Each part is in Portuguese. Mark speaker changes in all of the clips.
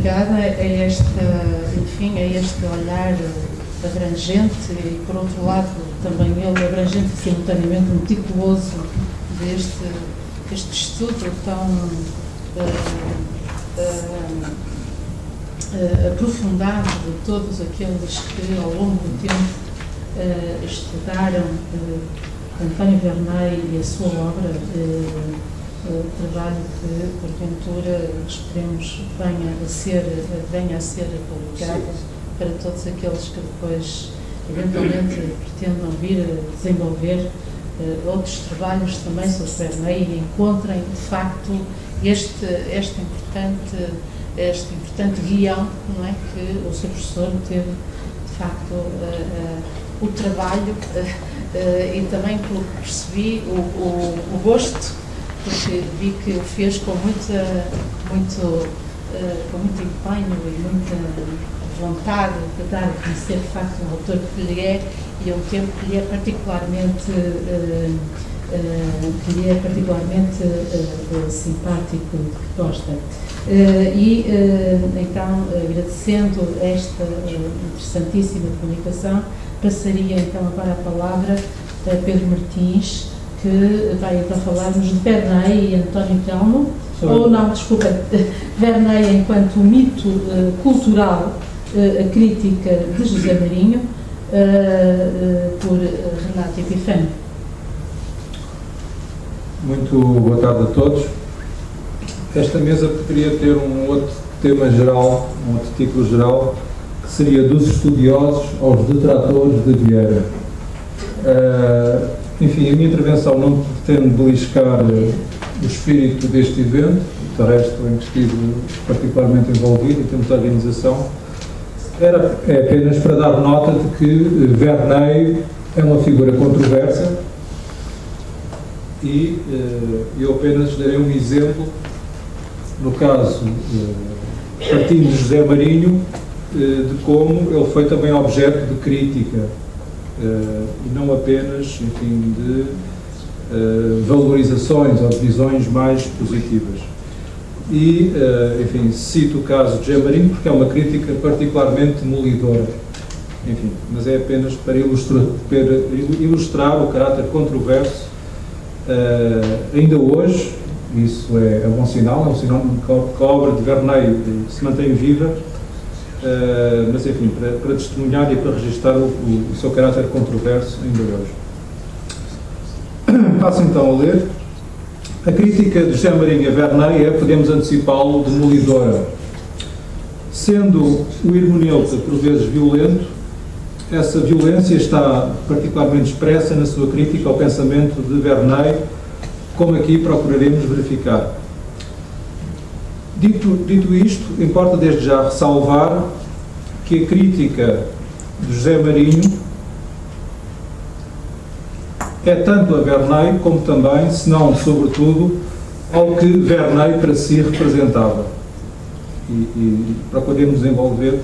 Speaker 1: ligada a este, enfim, a este olhar abrangente e, por outro lado, também ele abrangente e simultaneamente meticuloso deste estudo tão aprofundado de todos aqueles que, ao longo do tempo, estudaram António Verneuil e a sua obra, trabalho que, porventura, esperemos venha a ser publicado para todos aqueles que depois, eventualmente, pretendam vir a desenvolver outros trabalhos também sobre Verneuil e encontrem, de facto, este importante guião, não é, que o seu professor teve, de facto, o trabalho e também, pelo que percebi, o gosto, porque vi que o fez com muito empenho e muita vontade de dar a conhecer, de facto, um autor que lhe é, e um tempo que lhe é particularmente simpático, que gosta. Então, agradecendo esta interessantíssima comunicação, passaria então agora a palavra a Pedro Martins, que vai então falar-nos de Verneuil e António Telmo, Verneuil enquanto mito cultural, a crítica de José Marinho, por Renato Epifânio.
Speaker 2: Muito boa tarde a todos. Esta mesa poderia ter um outro tema geral, um outro título geral, que seria dos estudiosos aos detratores de Vieira. Enfim, a minha intervenção não pretende beliscar o espírito deste evento, o resto em que estive particularmente envolvido, em termos de organização. É apenas para dar nota de que Verneuil é uma figura controversa e eu apenas darei um exemplo, no caso, partindo de José Marinho, de como ele foi também objeto de crítica e não apenas, enfim, de valorizações ou de visões mais positivas. E, enfim, cito o caso de José Marinho porque é uma crítica particularmente demolidora, enfim, mas é apenas para ilustrar o caráter controverso ainda hoje. Isso é bom sinal, é um sinal que a obra de Verneuil se mantém viva, mas enfim, para testemunhar e para registrar o seu caráter controverso ainda hoje. Passo então a ler. A crítica de José Marinho a Verneuil podemos antecipá-lo, demolidora. Sendo o hermeneuta por vezes violento, essa violência está particularmente expressa na sua crítica ao pensamento de Verneuil, como aqui procuraremos verificar. Dito isto, importa desde já ressalvar que a crítica de José Marinho é tanto a Verneuil como também, se não sobretudo, ao que Verneuil para si representava. E procuremos desenvolver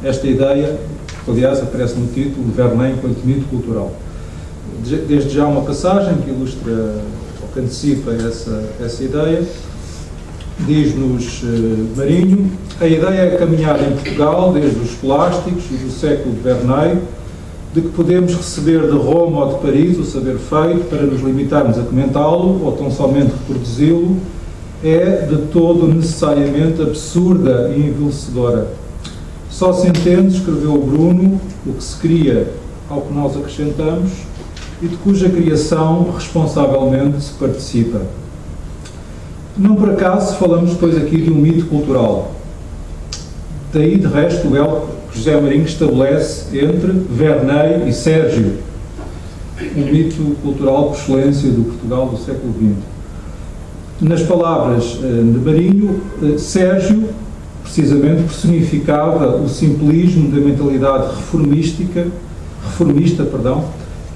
Speaker 2: esta ideia, que aliás aparece no título, Verneuil enquanto mito cultural. Desde já uma passagem que ilustra, ou que antecipa essa ideia. Diz-nos Marinho: a ideia é caminhar em Portugal, desde os plásticos e do século de Verneuil, de que podemos receber de Roma ou de Paris o saber feito para nos limitarmos a comentá-lo ou tão somente reproduzi-lo, é de todo necessariamente absurda e envelhecedora. Só se entende, escreveu o Bruno, o que se cria ao que nós acrescentamos e de cuja criação responsavelmente se participa. Não por acaso falamos depois aqui de um mito cultural. Daí, de resto, o elo que José Marinho estabelece entre Verneuil e Sérgio, um mito cultural por excelência do Portugal do século XX. Nas palavras de Marinho, Sérgio, precisamente, personificava o simplismo da mentalidade reformista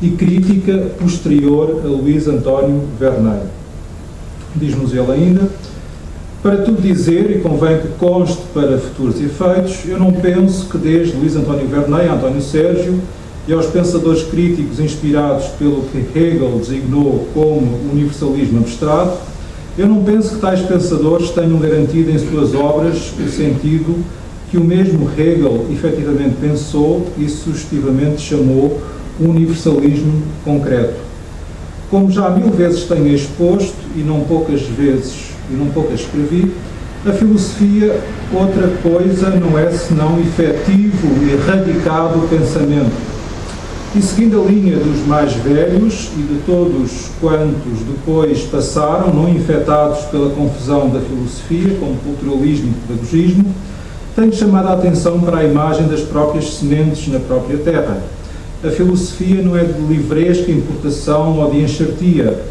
Speaker 2: e crítica posterior a Luís António Verneuil. Diz-nos ele ainda: para tudo dizer, e convém que conste para futuros efeitos, eu não penso que desde Luís António Verneuil a António Sérgio e aos pensadores críticos inspirados pelo que Hegel designou como universalismo abstrato, Eu não penso que tais pensadores tenham garantido em suas obras o sentido que o mesmo Hegel efetivamente pensou e sugestivamente chamou universalismo concreto. Como já 1000 vezes tenho exposto, e não poucas escrevi, a filosofia outra coisa não é senão efetivo e radicado pensamento. E seguindo a linha dos mais velhos e de todos quantos depois passaram, não infectados pela confusão da filosofia, como culturalismo e pedagogismo, tenho chamado a atenção para a imagem das próprias sementes na própria terra. A filosofia não é de livresca importação ou de enxertia.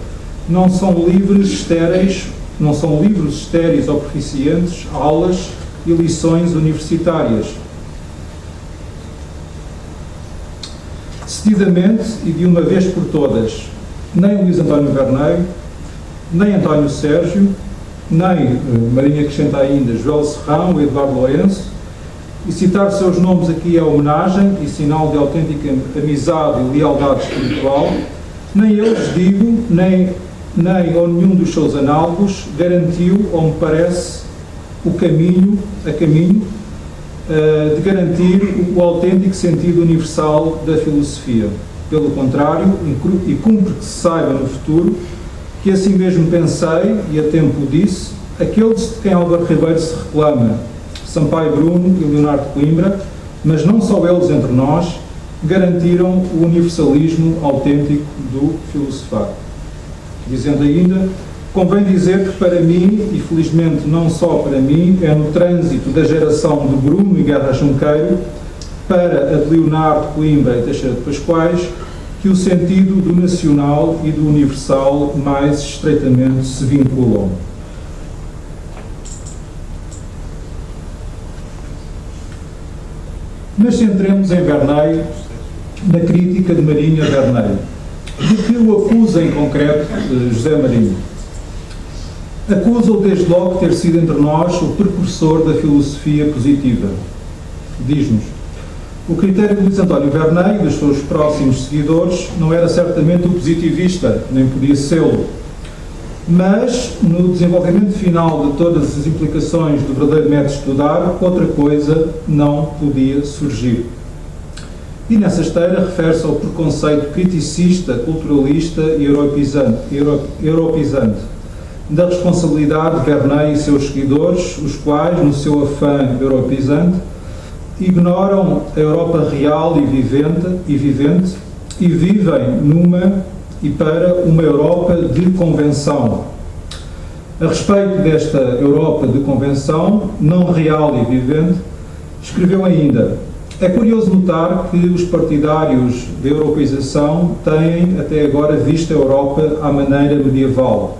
Speaker 2: Não são livros estéreis ou proficientes, aulas e lições universitárias. Decididamente e de uma vez por todas, nem Luís António Verneio, nem António Sérgio, nem, Marinha acrescenta ainda, Joel Serrão ou Eduardo Lourenço, e citar seus nomes aqui é homenagem e sinal de autêntica amizade e lealdade espiritual, nem eles, digo, nem ou nenhum dos seus análogos garantiu, ou me parece, a caminho de garantir o autêntico sentido universal da filosofia. Pelo contrário, e cumpre que se saiba no futuro, que assim mesmo pensei, e a tempo disse, aqueles de quem Álvaro Ribeiro se reclama, Sampaio Bruno e Leonardo de Coimbra, mas não só eles entre nós, garantiram o universalismo autêntico do filosofar. Dizendo ainda, convém dizer que para mim, e felizmente não só para mim, é no trânsito da geração de Bruno e Guerra Junqueiro para a de Leonardo de Coimbra e Teixeira de Pascoais, que o sentido do nacional e do universal mais estreitamente se vinculam. Mas centremos em Verneio, na crítica de Marinho a Verneio. De que o acusa em concreto José Marinho? Acusa-o desde logo ter sido entre nós o precursor da filosofia positiva. Diz-nos, o critério de Luís António Verneio e dos seus próximos seguidores não era certamente o positivista, nem podia sê-lo, mas no desenvolvimento final de todas as implicações do verdadeiro método de estudar, outra coisa não podia surgir. E nessa esteira refere-se ao preconceito criticista, culturalista e europeizante da responsabilidade de Verneio e seus seguidores, os quais, no seu afã europeizante, ignoram a Europa real e vivente e vivem numa e para uma Europa de convenção. A respeito desta Europa de convenção, não real e vivente, escreveu ainda: é curioso notar que os partidários da europeização têm até agora visto a Europa à maneira medieval.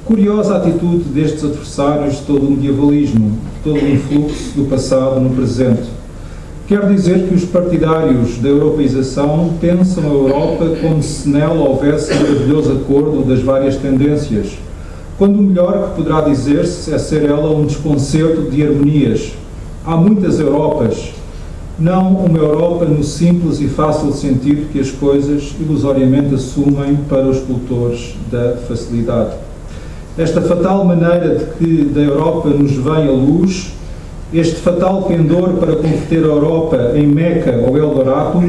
Speaker 2: Curiosa a atitude destes adversários de todo o medievalismo, de todo o influxo do passado no presente. Quer dizer que os partidários da europeização pensam a Europa como se nela houvesse um maravilhoso acordo das várias tendências, quando o melhor que poderá dizer-se é ser ela um desconcerto de harmonias. Há muitas Europas, não uma Europa no simples e fácil sentido que as coisas ilusoriamente assumem para os cultores da facilidade. Esta fatal maneira de que da Europa nos vem a luz, este fatal pendor para converter a Europa em Meca ou Eldorado,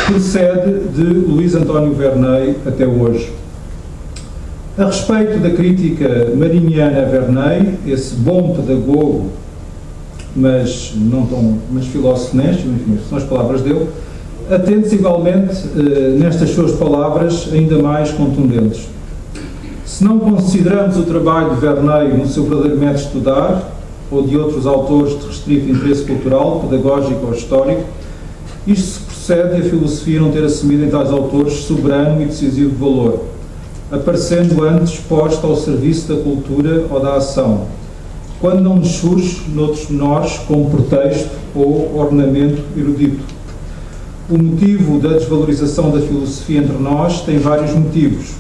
Speaker 2: procede de Luís António Verneio até hoje. A respeito da crítica mariniana a Verneio, esse bom pedagogo, mas filósofo néscio, enfim, são as palavras dele, atende-se igualmente nestas suas palavras ainda mais contundentes. Se não consideramos o trabalho de Verneio no seu verdadeiro método de estudar, ou de outros autores de restrito interesse cultural, pedagógico ou histórico, isto se procede de a filosofia não ter assumido em tais autores soberano e decisivo valor, aparecendo antes posta ao serviço da cultura ou da ação, quando não nos surge, noutros menores, como pretexto ou ornamento erudito. O motivo da desvalorização da filosofia entre nós tem vários motivos.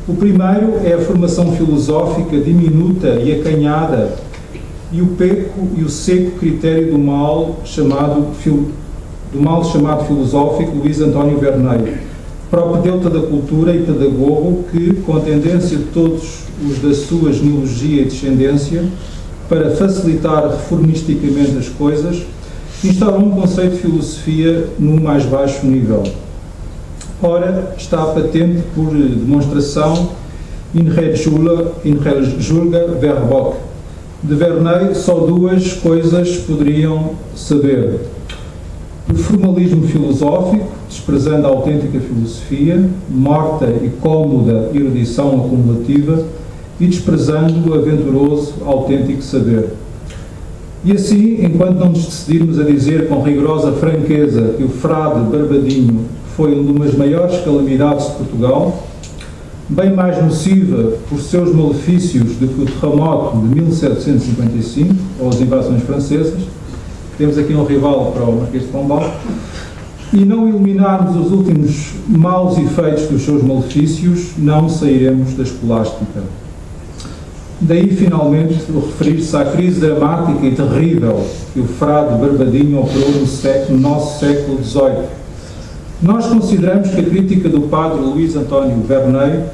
Speaker 2: O primeiro é a formação filosófica diminuta e acanhada e o peco e o seco critério do mal chamado filosófico Luís António Verneio, propedeuta da cultura e pedagogo que, com a tendência de todos os da sua genealogia e descendência, para facilitar reformisticamente as coisas, instaurou um conceito de filosofia no mais baixo nível. Ora, está patente por demonstração in re julga verboc. De Verneuil só duas coisas poderiam saber: o formalismo filosófico, desprezando a autêntica filosofia, morta e cômoda erudição acumulativa, e desprezando o aventuroso autêntico saber. E assim, enquanto não nos decidirmos a dizer com rigorosa franqueza que o frade Barbadinho foi uma das maiores calamidades de Portugal, bem mais nociva por seus malefícios do que o terremoto de 1755, ou as invasões francesas, temos aqui um rival para o Marquês de Pombal, e não eliminarmos os últimos maus efeitos dos seus malefícios, não sairemos da escolástica. Daí, finalmente, o referir-se à crise dramática e terrível que o frade Barbadinho operou no nosso século XVIII. Nós consideramos que a crítica do padre Luís António Verneuil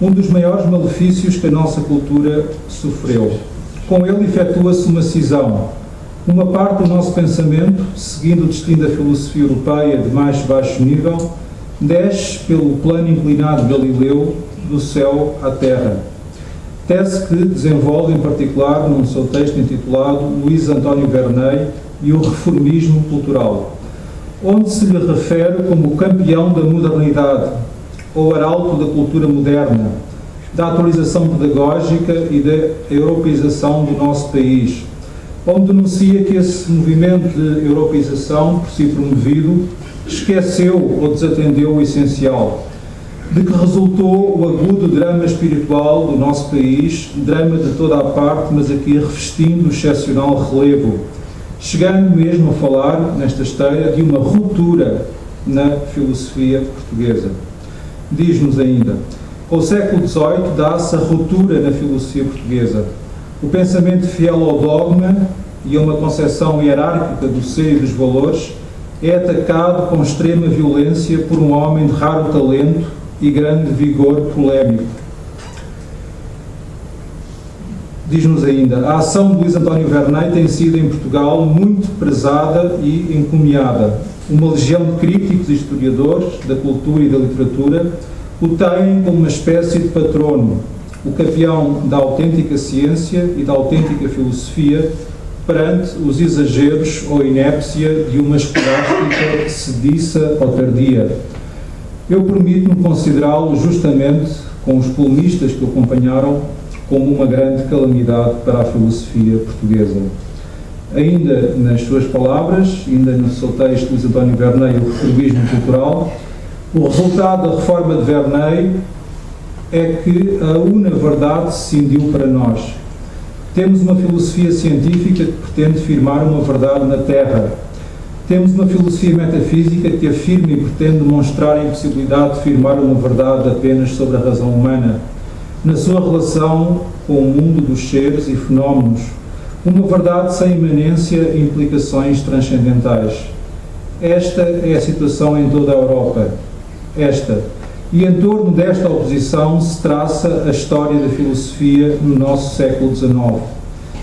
Speaker 2: um dos maiores malefícios que a nossa cultura sofreu. Com ele efetua-se uma cisão. Uma parte do nosso pensamento, seguindo o destino da filosofia europeia de mais baixo nível, desce pelo plano inclinado de Galileu do céu à terra. Tese que desenvolve em particular num seu texto intitulado Luís António Verneuil e o reformismo cultural, onde se lhe refere como o campeão da modernidade, ou arauto da cultura moderna, da atualização pedagógica e da europeização do nosso país, onde denuncia que esse movimento de europeização, por si promovido, esqueceu ou desatendeu o essencial, de que resultou o agudo drama espiritual do nosso país, drama de toda a parte, mas aqui revestindo o excepcional relevo, chegando mesmo a falar, nesta esteira, de uma ruptura na filosofia portuguesa. Diz-nos ainda, com o século XVIII dá-se a ruptura na filosofia portuguesa. O pensamento fiel ao dogma e a uma concepção hierárquica do ser e dos valores é atacado com extrema violência por um homem de raro talento e grande vigor polémico. Diz-nos ainda, a ação de Luís António Verneuil tem sido em Portugal muito prezada e encomiada. Uma legião de críticos e historiadores da cultura e da literatura o têm como uma espécie de patrono, o campeão da autêntica ciência e da autêntica filosofia perante os exageros ou inépcia de uma escolástica sediça ou tardia. Eu permito-me considerá-lo justamente, com os polemistas que o acompanharam, como uma grande calamidade para a filosofia portuguesa. Ainda nas suas palavras, ainda no seu texto, Luís António Verneuil, o reformismo cultural, o resultado da reforma de Verneuil é que a una verdade se cindiu para nós. Temos uma filosofia científica que pretende firmar uma verdade na Terra. Temos uma filosofia metafísica que afirma e pretende demonstrar a impossibilidade de firmar uma verdade apenas sobre a razão humana, na sua relação com o mundo dos seres e fenómenos, uma verdade sem imanência e implicações transcendentais. Esta é a situação em toda a Europa. E em torno desta oposição se traça a história da filosofia no nosso século XIX.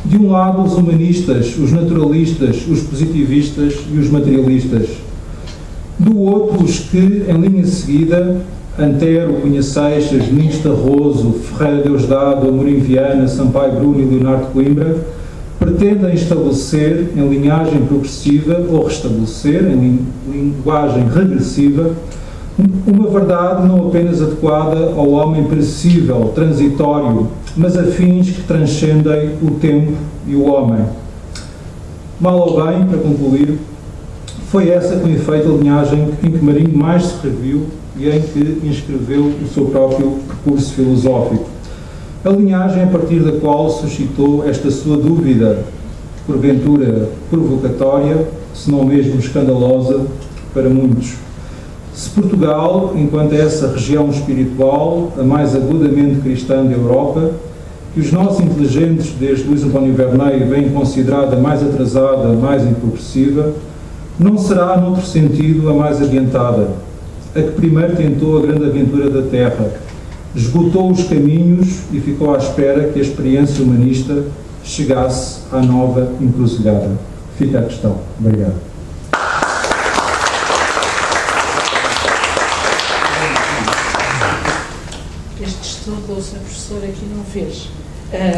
Speaker 2: De um lado, os humanistas, os naturalistas, os positivistas e os materialistas. Do outro, os que, em linha seguida, Antero, Cunha Seixas, Domingos Tarroso, Ferreira Deusdado, Amorim Viana, Sampaio Bruno e Leonardo de Coimbra, pretendem estabelecer, em linhagem progressiva, ou restabelecer, em linguagem regressiva, uma verdade não apenas adequada ao homem perecível, transitório, mas a fins que transcendem o tempo e o homem. Mal ou bem, para concluir, foi essa, com efeito, a linhagem em que Marinho mais se reviu e em que inscreveu o seu próprio percurso filosófico. A linhagem a partir da qual suscitou esta sua dúvida, porventura provocatória, se não mesmo escandalosa, para muitos. Se Portugal, enquanto essa região espiritual, a mais agudamente cristã da Europa, que os nossos inteligentes, desde Luís António Verneuil, bem considerada mais atrasada, mais improgressiva, não será, noutro sentido, a mais adiantada. a que primeiro tentou a grande aventura da Terra, esgotou os caminhos e ficou à espera que a experiência humanista chegasse à nova encruzilhada? Fica a questão. Obrigado.
Speaker 1: Este estudo o Sr. Professor aqui não fez.